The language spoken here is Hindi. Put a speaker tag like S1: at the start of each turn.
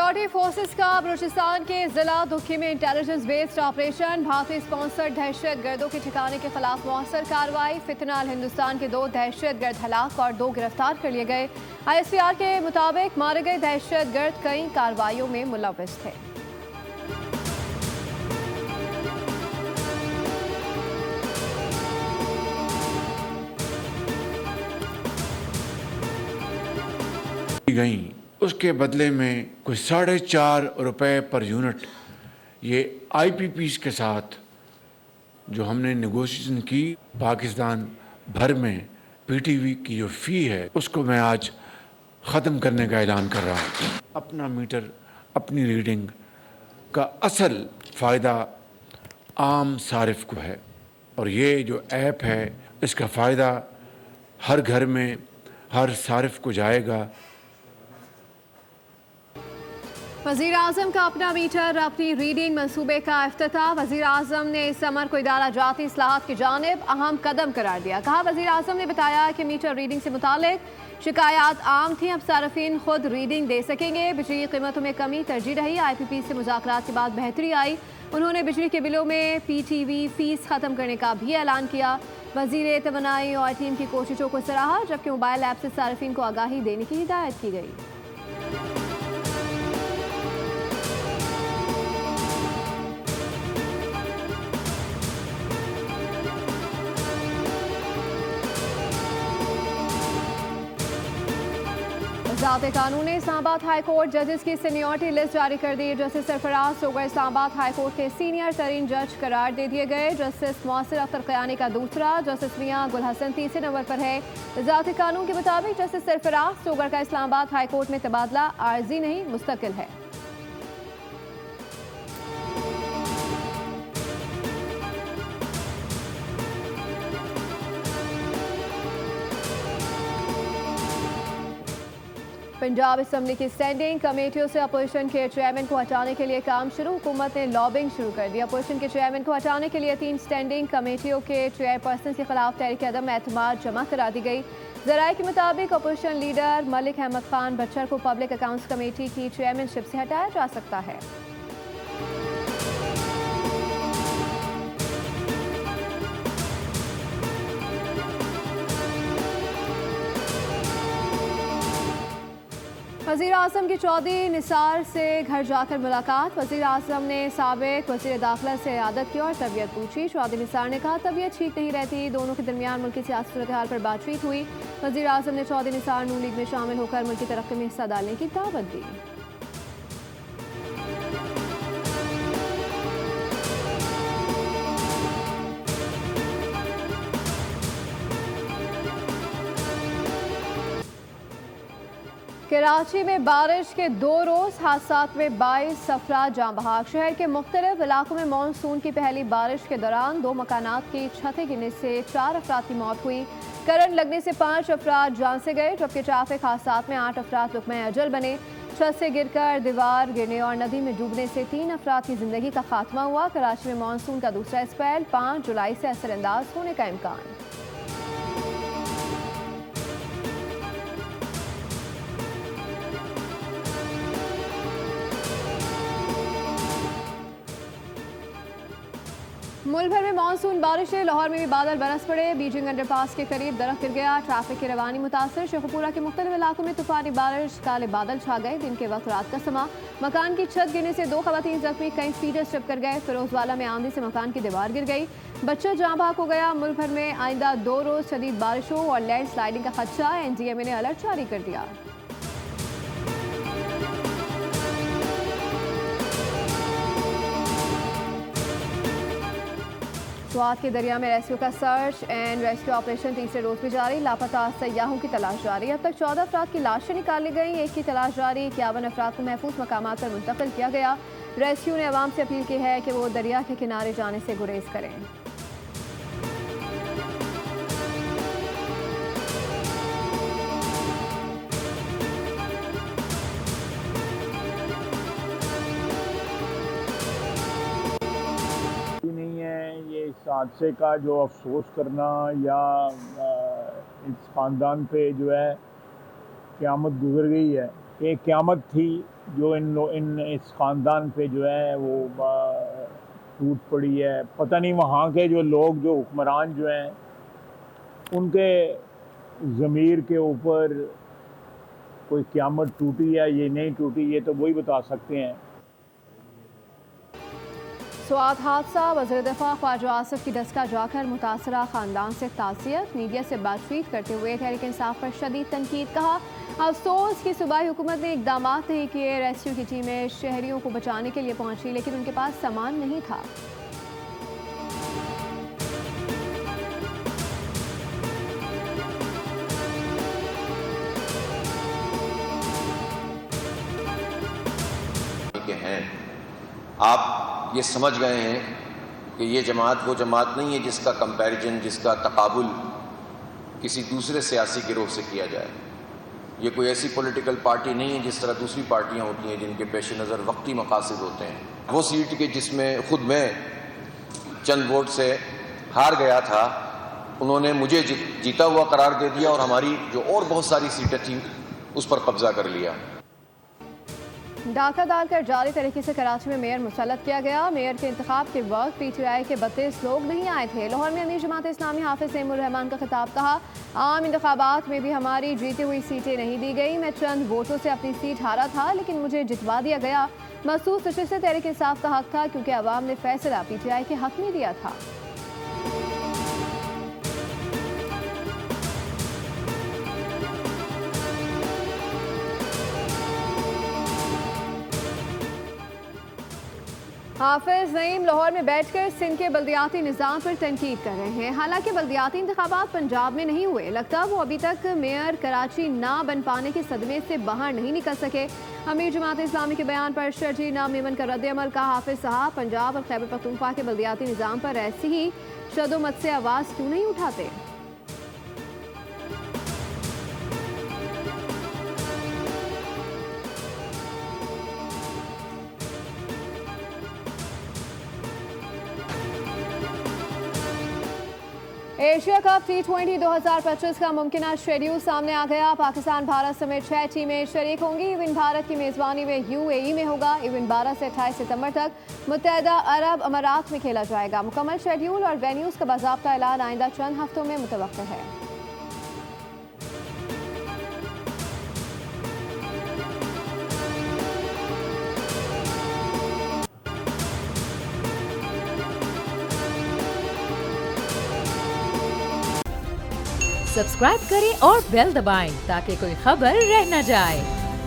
S1: सिक्योरिटी फोर्सेस का बलूचिस्तान के जिला दुखी में इंटेलिजेंस बेस्ड ऑपरेशन, भारतीय स्पॉन्सर्ड दहशत गर्दों के ठिकाने के खिलाफ मौसर कार्रवाई। फितनाल हिंदुस्तान के 2 दहशत गर्द हलाक और 2 गिरफ्तार कर लिए गए। ISPR के मुताबिक मारे गए दहशत गर्द कई कार्रवाइयों में मुलव्विस थे।
S2: गई उसके बदले में कोई 4.5 रुपए पर यूनिट ये IPPs के साथ जो हमने नेगोशिएशन की, पाकिस्तान भर में PTV की जो फ़ी है उसको मैं आज ख़त्म करने का ऐलान कर रहा हूँ। अपना मीटर अपनी रीडिंग का असल फ़ायदा आम सारिफ को है और ये जो ऐप है इसका फ़ायदा हर घर में हर सारिफ को जाएगा।
S1: वज़ीर आज़म का अपना मीटर अपनी रीडिंग मंसूबे का इफ्तिताह। वज़ीर आज़म ने इस अमर को इदारा जाती इस्लाहात की जानिब अहम कदम करार दिया। कहा, वज़ीर आज़म ने बताया कि मीटर रीडिंग से मुतालिक शिकायत आम थी, अब सार्फिन खुद रीडिंग दे सकेंगे। बिजली की कीमतों में कमी तरजीह रही, IPP से मुज़ाकरात के बाद बेहतरी आई। उन्होंने बिजली के बिलों में PTV फीस ख़त्म करने का भी ऐलान किया। वज़ीर तवानाई और टीम की कोशिशों को सराहा, जबकि मोबाइल ऐप से सार्फिन को आगाही देने की हिदायत की गई। ज़ाब्ते कानून ने इस्लामाबाद हाई कोर्ट जजेस की सीनियरिटी लिस्ट जारी कर दी। जस्टिस सरफराज सोगर इस्लामाबाद हाई कोर्ट के सीनियर तरीन जज करार दे दिए गए। जस्टिस मौसर अख्तर क़यानी का दूसरा, जस्टिस मियां गुल हसन तीसरे नंबर पर है। ज़ाब्ते कानून के मुताबिक जस्टिस सरफराज सोगर का इस्लामाबाद हाई कोर्ट में तबादला आर्जी नहीं मुस्तकिल है। पंजाब असम्बली की स्टैंडिंग कमेटियों से अपोजिशन के चेयरमैन को हटाने के लिए काम शुरू। हुकूमत ने लॉबिंग शुरू कर दी। अपोजिशन के चेयरमैन को हटाने के लिए 3 स्टैंडिंग कमेटियों के चेयरपर्सन के खिलाफ तहरीक अदम एतमाद जमा करा दी गई। ज़राए के मुताबिक अपोजिशन लीडर मलिक अहमद खान बच्चर को पब्लिक अकाउंट्स कमेटी की चेयरमैनशिप से हटाया जा सकता है। वज़ीर आज़म की चौधरी निसार से घर जाकर मुलाकात। वज़ीर आज़म ने साबिक वज़ीर दाखिला से इयादत की और तबीयत पूछी। चौधरी निसार ने कहा, तबीयत ठीक नहीं रहती। दोनों के दरमियान मुल्की सियासी सूरत हाल पर बातचीत हुई। वज़ीर आज़म ने चौधरी निसार नून लीग में शामिल होकर मुल्की तरक्की में हिस्सा डालने की दावत दी। कराची में बारिश के 2 रोज़ हादसात में 22 अफराद जाँ बहक। शहर के मुख्तलिफ इलाकों में मानसून की पहली बारिश के दौरान 2 मकानात की छतें गिरने से 4 अफराद की मौत हुई। करंट लगने से 5 अफराद जान से गए, जबकि ट्रैफिक हादसात में 8 अफराद लुक़्मा अजल बने। छत से गिरकर दीवार गिरने और नदी में डूबने से 3 अफराद की जिंदगी का खात्मा हुआ। कराची में मानसून का दूसरा स्पेल 5 जुलाई से असरअंदाज होने का इम्कान। मुल्क भर में मानसून बारिशें। लाहौर में भी बादल बरस पड़े। बीजिंग अंडरपास के करीब दरख्त गिर गया। ट्रैफिक की रवानी मुतासर। शेखुपुरा के मुख्तलिफ इलाकों में तूफानी बारिश, काले बादल छा गए। दिन के वक्त रात का समा। मकान की छत गिरने से 2 खवातीन जख्मी, कई फीडर्स टपकर गए। फिरोजवाला में आंधी से मकान की दीवार गिर गई। बच्चा जाँ बहक हो गया। मुल्क भर में आइंदा 2 रोज़ शदीद बारिशों और लैंड स्लाइडिंग का खदशा। NGMA ने अलर्ट जारी कर दिया। स्वात के दरिया में रेस्क्यू का सर्च एंड रेस्क्यू ऑपरेशन तीसरे रोज भी जारी। लापता सयाहों की तलाश जारी। अब तक 14 अफराद की लाशें निकाली गई। एक की तलाश जारी। 51 अफराद को महफूज मकामात पर मुंतकिल किया गया। रेस्क्यू ने अवाम से अपील की है कि वो दरिया के किनारे जाने से गुरेज करें।
S3: इस हादसे का जो अफसोस करना या इस ख़ानदान पे जो है क़यामत गुज़र गई है, ये क़यामत थी जो इस ख़ानदान पे जो है वो टूट पड़ी है। पता नहीं वहाँ के जो लोग, जो हुक्मरान जो हैं, उनके ज़मीर के ऊपर कोई क़यामत टूटी है ये नहीं टूटी, ये तो वही बता सकते हैं।
S1: स्वात हादसा, वज़ीर दिफ़ा ख्वाजा आसिफ की दस्तक जाकर मुतासरा ख़ानदान से ताज़ियत। मीडिया से बातचीत करते हुए तहरीक इंसाफ पर शदीद तनकीद। कहा अफसोस कि सूबाई हुकूमत ने इक़दाम नहीं किए। रेस्क्यू की टीमें शहरियों को बचाने के लिए पहुंची लेकिन उनके पास सामान नहीं था।
S4: आप ये समझ गए हैं कि ये जमात वो जमात नहीं है जिसका कंपैरिजन, जिसका तकाबुल किसी दूसरे सियासी गिरोह से किया जाए। ये कोई ऐसी पॉलिटिकल पार्टी नहीं है जिस तरह दूसरी पार्टियां होती हैं जिनके पेश नज़र वक्ती मकासद होते हैं। वो सीट के जिसमें खुद मैं चंद वोट से हार गया था, उन्होंने मुझे जीता हुआ करार दे दिया और हमारी जो और बहुत सारी सीटें थीं उस पर कब्जा कर लिया।
S1: डाका डालकर जाली तरीके से कराची में मेयर मुसल्लत किया गया। मेयर के इंतखाब के वक्त पीटीआई के 32 लोग नहीं आए थे। लाहौर में अमीर जमात इस्लामी हाफिज सैमुर रहमान का खिताब। कहा आम इंतखाबात में भी हमारी जीती हुई सीटें नहीं दी गई। मैं चंद वोटों से अपनी सीट हारा था लेकिन मुझे जितवा दिया गया। महसूस से तहरीक इंसाफ का हक था क्योंकि अवाम ने फैसला पीटीआई के हक में दिया था। हाफिज नईम लाहौर में बैठकर सिंध के बल्दियाती निज़ाम पर तनकीद कर रहे हैं। हालांकि बल्दियाती इंतखाबात पंजाब में नहीं हुए, लगता वो अभी तक मेयर कराची ना बन पाने के सदमे से बाहर नहीं निकल सके। अमीर जमात इस्लामी के बयान पर शर्जी नाम मेमन का रद्द-ए-अमल। का हाफिज साहब पंजाब और खैबर पख्तूनख्वा के बल्दियाती निज़ाम पर ऐसी ही शदोमत से आवाज़ क्यों नहीं उठाते। एशिया कप T20 2025 का मुमकिन शेड्यूल सामने आ गया। पाकिस्तान, भारत समेत 6 टीमें शरीक होंगी। इवेंट भारत की मेज़बानी में UAE में होगा। इवेंट 12 से 28 सितंबर तक मुत्तहदा अरब अमारात में खेला जाएगा। मुकम्मल शेड्यूल और वेन्यूज़ का बाज़ाब्ता ऐलान आइंदा चंद हफ्तों में मुतवक्किल है।
S5: सब्सक्राइब करें और बेल दबाएं ताकि कोई खबर रह न जाए।